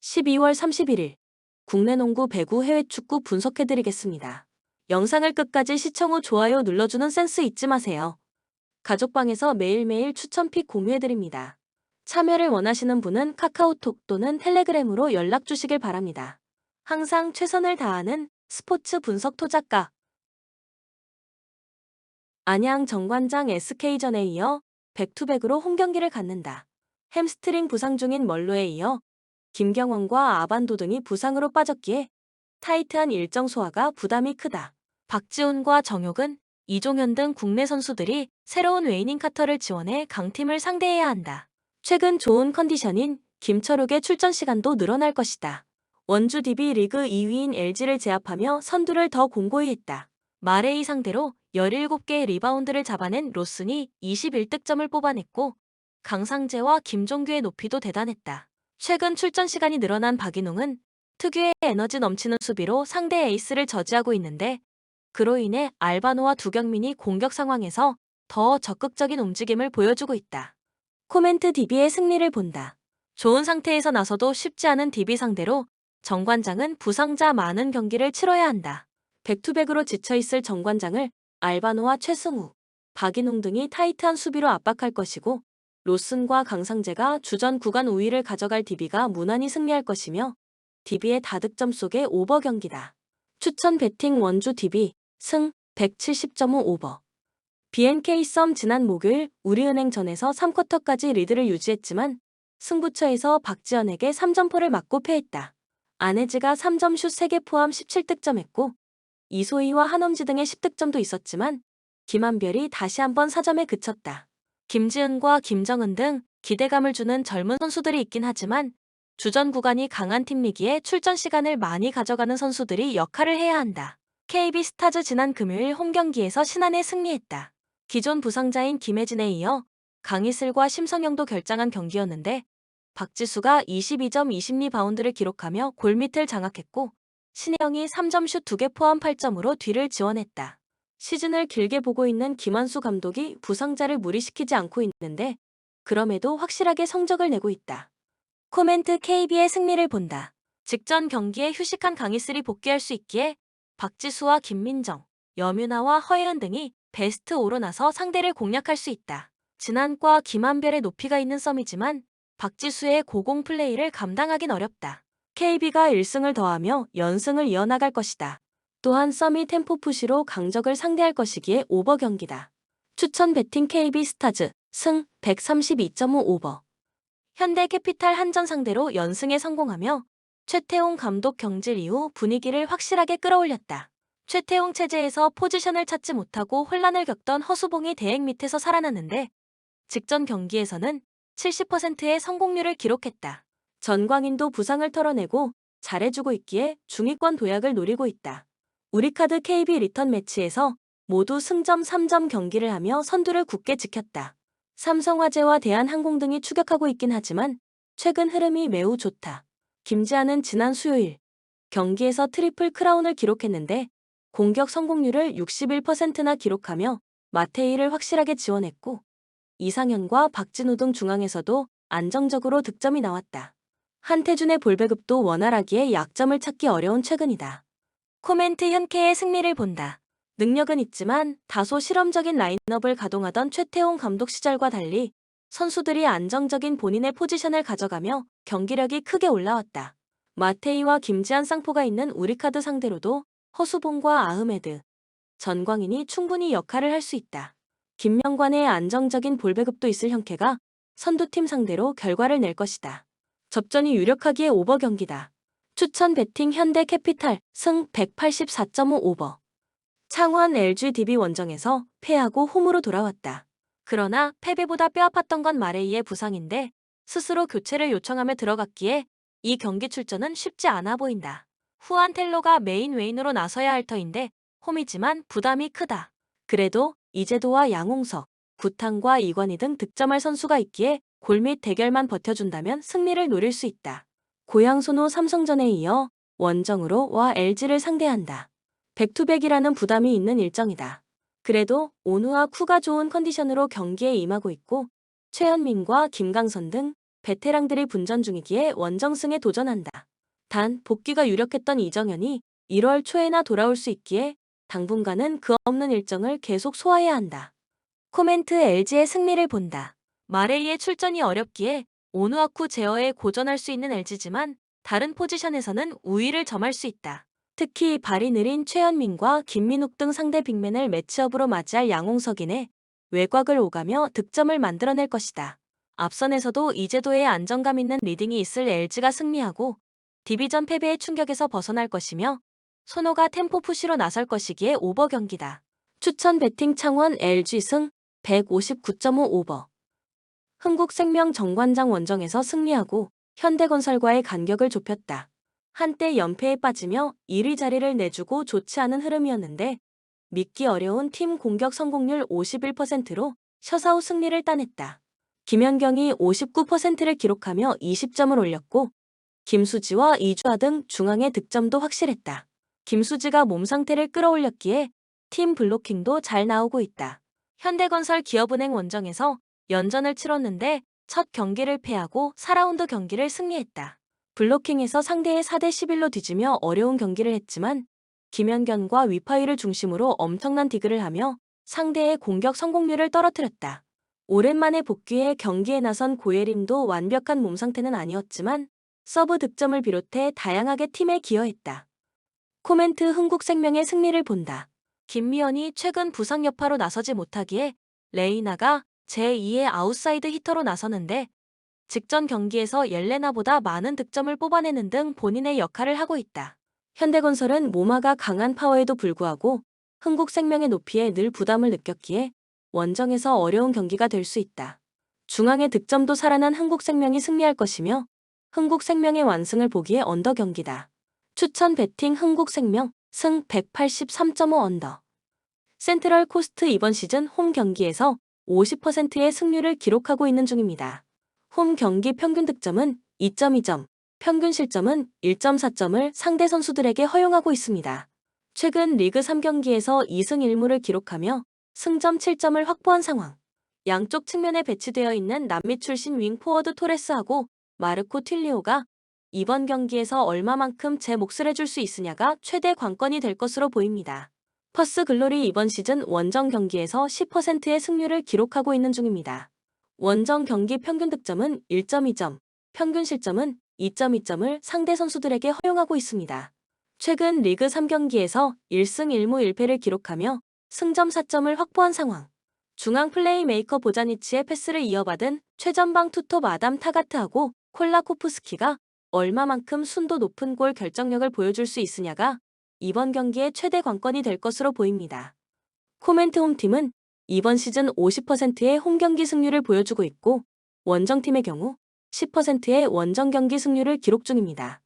12월 31일 국내 농구 배구 해외 축구 분석해드리겠습니다. 영상을 끝까지 시청 후 좋아요 눌러주는 센스 잊지 마세요. 가족방에서 매일매일 추천픽 공유해드립니다. 참여를 원하시는 분은 카카오톡 또는 텔레그램으로 연락 주시길 바랍니다. 항상 최선을 다하는 스포츠 분석 토작가 안양 정관장 SK전에 이어 백투백으로 홈경기를 갖는다. 햄스트링 부상 중인 멀로에 이어 김경원과 아반도 등이 부상으로 빠졌기에 타이트한 일정 소화가 부담이 크다. 박지훈과 정욕은, 이종현 등 국내 선수들이 새로운 웨이닝 카터를 지원해 강팀을 상대해야 한다. 최근 좋은 컨디션인 김철욱의 출전 시간도 늘어날 것이다. 원주 DB 리그 2위인 LG를 제압하며 선두를 더 공고히 했다. 마레이 상대로 17개의 리바운드를 잡아낸 로슨이 21득점을 뽑아냈고 강상재와 김종규의 높이도 대단했다. 최근 출전 시간이 늘어난 박인웅은 특유의 에너지 넘치는 수비로 상대 에이스를 저지하고 있는데 그로 인해 알바노와 두경민이 공격 상황에서 더 적극적인 움직임을 보여주고 있다. 코멘트 DB의 승리를 본다. 좋은 상태에서 나서도 쉽지 않은 DB 상대로 정관장은 부상자 많은 경기를 치러야 한다. 백투백으로 지쳐있을 정관장을 알바노와 최승우, 박인웅 등이 타이트한 수비로 압박할 것이고 로슨과 강상재가 주전 구간 우위를 가져갈 DB가 무난히 승리할 것이며 DB의 다득점 속의 오버 경기다. 추천 배팅 원주 DB 승 170.5 오버. BNK 썸 지난 목요일 우리은행전에서 3쿼터까지 리드를 유지했지만 승부처에서 박지현에게 3점포를 맞고 패했다. 안혜지가 3점 슛 3개 포함 17득점했고 이소희와 한엄지 등의 10득점도 있었지만 김한별이 다시 한번 4점에 그쳤다. 김지은과 김정은 등 기대감을 주는 젊은 선수들이 있긴 하지만 주전 구간이 강한 팀이기에 출전 시간을 많이 가져가는 선수들이 역할을 해야 한다. KB스타즈 지난 금요일 홈경기에서 신안에 승리했다. 기존 부상자인 김혜진에 이어 강희슬과 심성영도 결장한 경기였는데 박지수가 22점 20리바운드를 기록하며 골밑을 장악했고 신혜영이 3점 슛 2개 포함 8점으로 뒤를 지원했다. 시즌을 길게 보고 있는 김한수 감독이 부상자를 무리시키지 않고 있는데 그럼에도 확실하게 성적을 내고 있다. 코멘트 KB의 승리를 본다. 직전 경기에 휴식한 강희슬이 복귀할 수 있기에 박지수와 김민정, 여뮤나와 허예은 등이 베스트 5로 나서 상대를 공략할 수 있다. 진한과 김한별의 높이가 있는 썸이지만 박지수의 고공 플레이를 감당하긴 어렵다. KB가 1승을 더하며 연승을 이어나갈 것이다. 또한 썸이 템포 푸시로 강적을 상대할 것이기에 오버 경기다. 추천 배팅 KB스타즈 승 132.5 오버. 현대캐피탈 한전 상대로 연승에 성공하며 최태용 감독 경질 이후 분위기를 확실하게 끌어올렸다. 최태용 체제에서 포지션을 찾지 못하고 혼란을 겪던 허수봉이 대행 밑에서 살아났는데 직전 경기에서는 70%의 성공률을 기록했다. 전광인도 부상을 털어내고 잘해주고 있기에 중위권 도약을 노리고 있다. 우리카드 KB 리턴 매치에서 모두 승점 3점 경기를 하며 선두를 굳게 지켰다. 삼성화재와 대한항공 등이 추격하고 있긴 하지만 최근 흐름이 매우 좋다. 김지한은 지난 수요일 경기에서 트리플 크라운을 기록했는데 공격 성공률을 61%나 기록하며 마테이를 확실하게 지원했고 이상현과 박진우 등 중앙에서도 안정적으로 득점이 나왔다. 한태준의 볼배급도 원활하기에 약점을 찾기 어려운 최근이다. 코멘트 현케의 승리를 본다. 능력은 있지만 다소 실험적인 라인업을 가동하던 최태용 감독 시절과 달리 선수들이 안정적인 본인의 포지션을 가져가며 경기력이 크게 올라왔다. 마테이와 김지한 쌍포가 있는 우리카드 상대로도 허수봉과 아흐메드, 전광인이 충분히 역할을 할 수 있다. 김명관의 안정적인 볼배급도 있을 형케가 선두팀 상대로 결과를 낼 것이다. 접전이 유력하기에 오버 경기다. 추천 배팅 현대캐피탈 승 184.5 오버. 창원 LG DB 원정에서 패하고 홈으로 돌아왔다. 그러나 패배보다 뼈아팠던 건 마레이의 부상인데 스스로 교체를 요청하며 들어갔기에 이 경기 출전은 쉽지 않아 보인다. 후안 텔로가 메인 웨인으로 나서야 할 터인데 홈이지만 부담이 크다. 그래도 이재도와 양홍석, 구탕과 이관희 등 득점할 선수가 있기에 골밑 대결만 버텨준다면 승리를 노릴 수 있다. 고향 손호 삼성전에 이어 원정으로 와 LG를 상대한다. 백투백이라는 부담이 있는 일정이다. 그래도 오누와 쿠가 좋은 컨디션으로 경기에 임하고 있고 최현민과 김강선 등 베테랑들이 분전 중이기에 원정승에 도전한다. 단 복귀가 유력했던 이정현이 1월 초에나 돌아올 수 있기에 당분간은 그 없는 일정을 계속 소화해야 한다. 코멘트 LG의 승리를 본다. 마레이의 출전이 어렵기에 오누아쿠 제어에 고전할 수 있는 LG지만 다른 포지션에서는 우위를 점할 수 있다. 특히 발이 느린 최현민과 김민욱 등 상대 빅맨을 매치업으로 맞이할 양홍석인의 외곽을 오가며 득점을 만들어낼 것이다. 앞선에서도 이제도의 안정감 있는 리딩이 있을 LG가 승리하고 디비전 패배의 충격에서 벗어날 것이며 손호가 템포 푸시로 나설 것이기에 오버 경기다. 추천 배팅 창원 LG 승 159.5 오버. 흥국생명 정관장 원정에서 승리하고 현대건설과의 간격을 좁혔다. 한때 연패에 빠지며 1위 자리를 내주고 좋지 않은 흐름이었는데 믿기 어려운 팀 공격 성공률 51%로 셔사후 승리를 따냈다. 김연경이 59%를 기록하며 20점을 올렸고 김수지와 이주아 등 중앙의 득점도 확실했다. 김수지가 몸 상태를 끌어올렸기에 팀 블로킹도 잘 나오고 있다. 현대건설 기업은행 원정에서 연전을 치렀는데 첫 경기를 패하고 4라운드 경기를 승리했다. 블로킹에서 상대의 4대11로 뒤지며 어려운 경기를 했지만 김연견과 위파이를 중심으로 엄청난 디그를 하며 상대의 공격 성공률을 떨어뜨렸다. 오랜만에 복귀해 경기에 나선 고예림도 완벽한 몸 상태는 아니었지만 서브 득점을 비롯해 다양하게 팀에 기여했다. 코멘트 흥국생명의 승리를 본다. 김미연이 최근 부상 여파로 나서지 못하기에 레이나가 제2의 아웃사이드 히터로 나서는데 직전 경기에서 옐레나보다 많은 득점을 뽑아내는 등 본인의 역할을 하고 있다. 현대건설은 모마가 강한 파워에도 불구하고 흥국생명의 높이에 늘 부담을 느꼈기에 원정에서 어려운 경기가 될 수 있다. 중앙의 득점도 살아난 흥국생명이 승리할 것이며 흥국생명의 완승을 보기에 언더 경기다. 추천 배팅 흥국생명 승 183.5 언더. 센트럴 코스트 이번 시즌 홈 경기에서 50%의 승률을 기록하고 있는 중입니다. 홈 경기 평균 득점은 2.2점, 평균 실점은 1.4점을 상대 선수들에게 허용하고 있습니다. 최근 리그 3경기에서 2승 1무를 기록하며 승점 7점을 확보한 상황. 양쪽 측면에 배치되어 있는 남미 출신 윙 포워드 토레스하고 마르코 튠리오가 이번 경기에서 얼마만큼 제 몫을 해줄 수 있으냐가 최대 관건이 될 것으로 보입니다. 퍼스 글로리 이번 시즌 원정 경기에서 10%의 승률을 기록하고 있는 중입니다. 원정 경기 평균 득점은 1.2점, 평균 실점은 2.2점을 상대 선수들에게 허용하고 있습니다. 최근 리그 3경기에서 1승 1무 1패를 기록하며 승점 4점을 확보한 상황. 중앙 플레이메이커 보자니치의 패스를 이어받은 최전방 투톱 아담 타가트하고 콜라코프스키가 얼마만큼 순도 높은 골 결정력을 보여줄 수 있으냐가 이번 경기의 최대 관건이 될 것으로 보입니다. 코멘트 홈팀은 이번 시즌 50%의 홈경기 승률을 보여주고 있고 원정팀의 경우 10%의 원정 경기 승률을 기록 중입니다.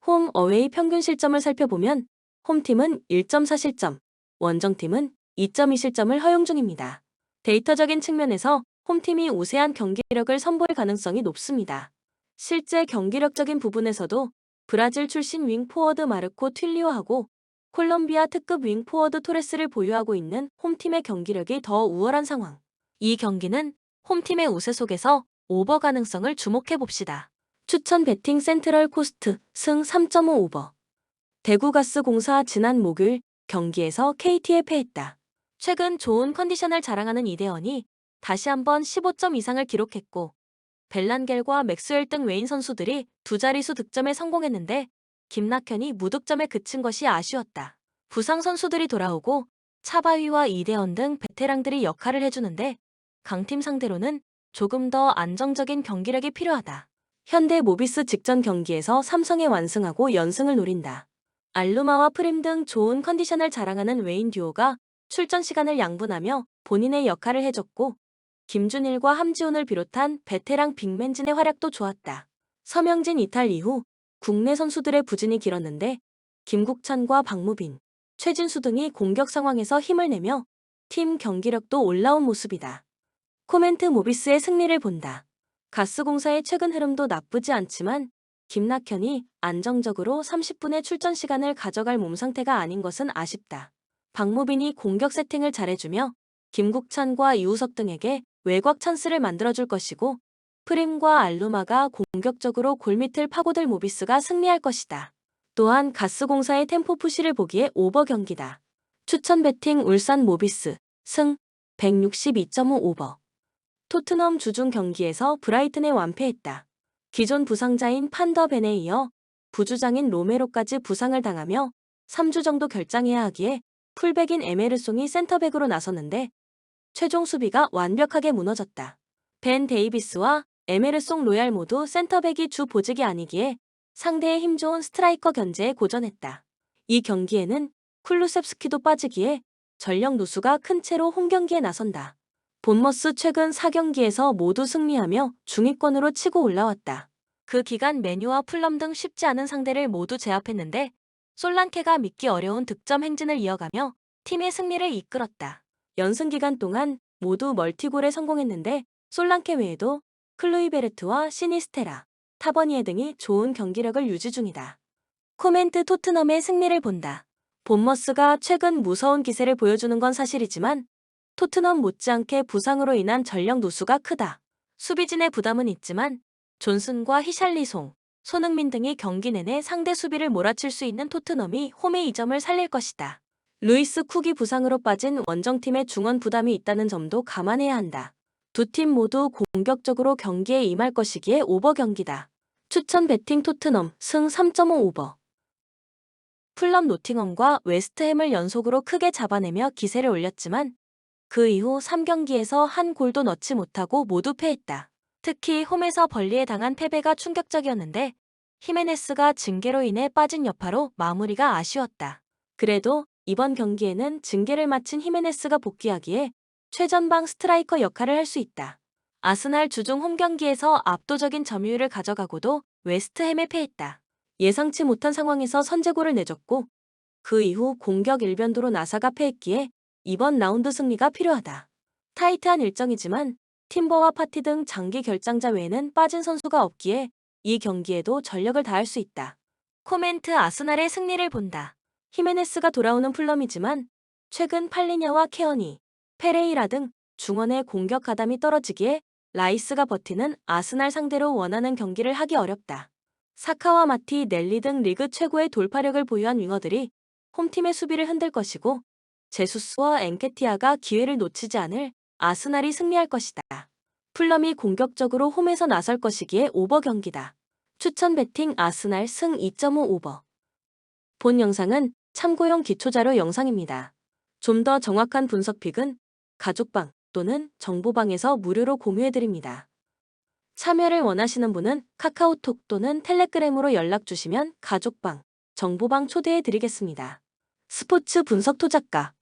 홈 어웨이 평균 실점을 살펴보면 홈팀은 1.4실점, 원정팀은 2.2실점을 허용 중입니다. 데이터적인 측면에서 홈팀이 우세한 경기력을 선보일 가능성이 높습니다. 실제 경기력적인 부분에서도 브라질 출신 윙 포워드 마르코 튠리오하고 콜롬비아 특급 윙 포워드 토레스를 보유하고 있는 홈팀의 경기력이 더 우월한 상황. 이 경기는 홈팀의 우세 속에서 오버 가능성을 주목해봅시다. 추천 배팅 센트럴 코스트 승 3.5 오버. 대구가스공사 지난 목요일 경기에서 KT에 패했다. 최근 좋은 컨디션을 자랑하는 이대헌이 다시 한번 15점 이상을 기록했고 벨란겔과 맥스웰 등 외인 선수들이 두 자릿수 득점에 성공했는데 김낙현이 무득점에 그친 것이 아쉬웠다. 부상 선수들이 돌아오고 차바위와 이대헌 등 베테랑들이 역할을 해주는데 강팀 상대로는 조금 더 안정적인 경기력이 필요하다. 현대 모비스 직전 경기에서 삼성에 완승하고 연승을 노린다. 알루마와 프림 등 좋은 컨디션을 자랑하는 외인 듀오가 출전 시간을 양분하며 본인의 역할을 해줬고 김준일과 함지훈을 비롯한 베테랑 빅맨진의 활약도 좋았다. 서명진 이탈 이후 국내 선수들의 부진이 길었는데 김국찬과 박무빈, 최진수 등이 공격 상황에서 힘을 내며 팀 경기력도 올라온 모습이다. 코멘트 모비스의 승리를 본다. 가스공사의 최근 흐름도 나쁘지 않지만 김낙현이 안정적으로 30분의 출전 시간을 가져갈 몸 상태가 아닌 것은 아쉽다. 박무빈이 공격 세팅을 잘해주며 김국찬과 이우석 등에게 외곽 찬스를 만들어줄 것이고 프림과 알루마가 공격적으로 골밑을 파고들 모비스가 승리할 것이다. 또한 가스공사의 템포 푸시를 보기에 오버 경기다. 추천 배팅 울산 모비스 승 162.5 오버. 토트넘 주중 경기에서 브라이튼에 완패했다. 기존 부상자인 판더벤에 이어 부주장인 로메로까지 부상을 당하며 3주 정도 결장해야 하기에 풀백인 에메르송이 센터백으로 나섰는데 최종 수비가 완벽하게 무너졌다. 벤 데이비스와 에메르송 로얄 모두 센터백이 주 보직이 아니기에 상대의 힘 좋은 스트라이커 견제에 고전했다. 이 경기에는 쿨루셉스키도 빠지기에 전력 누수가 큰 채로 홈경기에 나선다. 본머스 최근 4경기에서 모두 승리하며 중위권으로 치고 올라왔다. 그 기간 메뉴와 풀럼 등 쉽지 않은 상대를 모두 제압했는데 솔란케가 믿기 어려운 득점 행진을 이어가며 팀의 승리를 이끌었다. 연승 기간 동안 모두 멀티골에 성공했는데 솔란케 외에도 클루이베르트와 시니스테라, 타버니에 등이 좋은 경기력을 유지 중이다. 코멘트 토트넘의 승리를 본다. 본머스가 최근 무서운 기세를 보여주는 건 사실이지만 토트넘 못지않게 부상으로 인한 전력 누수가 크다. 수비진의 부담은 있지만 존슨과 히샬리송, 손흥민 등이 경기 내내 상대 수비를 몰아칠 수 있는 토트넘이 홈의 이점을 살릴 것이다. 루이스 쿡이 부상으로 빠진 원정팀의 중원 부담이 있다는 점도 감안해야 한다. 두 팀 모두 공격적으로 경기에 임할 것이기에 오버 경기다. 추천 배팅 토트넘 승 3.5 오버. 풀럼 노팅엄과 웨스트햄을 연속으로 크게 잡아내며 기세를 올렸지만 그 이후 3경기에서 한 골도 넣지 못하고 모두 패했다. 특히 홈에서 벌리에 당한 패배가 충격적이었는데 히메네스가 징계로 인해 빠진 여파로 마무리가 아쉬웠다. 그래도 이번 경기에는 징계를 마친 히메네스가 복귀하기에 최전방 스트라이커 역할을 할 수 있다. 아스날 주중 홈경기에서 압도적인 점유율을 가져가고도 웨스트햄에 패했다. 예상치 못한 상황에서 선제골을 내줬고 그 이후 공격 일변도로 나사가 패했기에 이번 라운드 승리가 필요하다. 타이트한 일정이지만 팀버와 파티 등 장기 결장자 외에는 빠진 선수가 없기에 이 경기에도 전력을 다할 수 있다. 코멘트 아스날의 승리를 본다. 히메네스가 돌아오는 풀럼이지만 최근 팔리냐와 케어니, 페레이라 등 중원의 공격 가담이 떨어지기에 라이스가 버티는 아스날 상대로 원하는 경기를 하기 어렵다. 사카와 마티, 넬리 등 리그 최고의 돌파력을 보유한 윙어들이 홈팀의 수비를 흔들 것이고 제수스와 엔케티아가 기회를 놓치지 않을 아스날이 승리할 것이다. 풀럼이 공격적으로 홈에서 나설 것이기에 오버 경기다. 추천 배팅 아스날 승 2.5 오버. 본 영상은 참고용 기초자료 영상입니다. 좀 더 정확한 분석 픽은 가족방 또는 정보방에서 무료로 공유해드립니다. 참여를 원하시는 분은 카카오톡 또는 텔레그램으로 연락 주시면 가족방, 정보방 초대해드리겠습니다. 스포츠 분석 토작가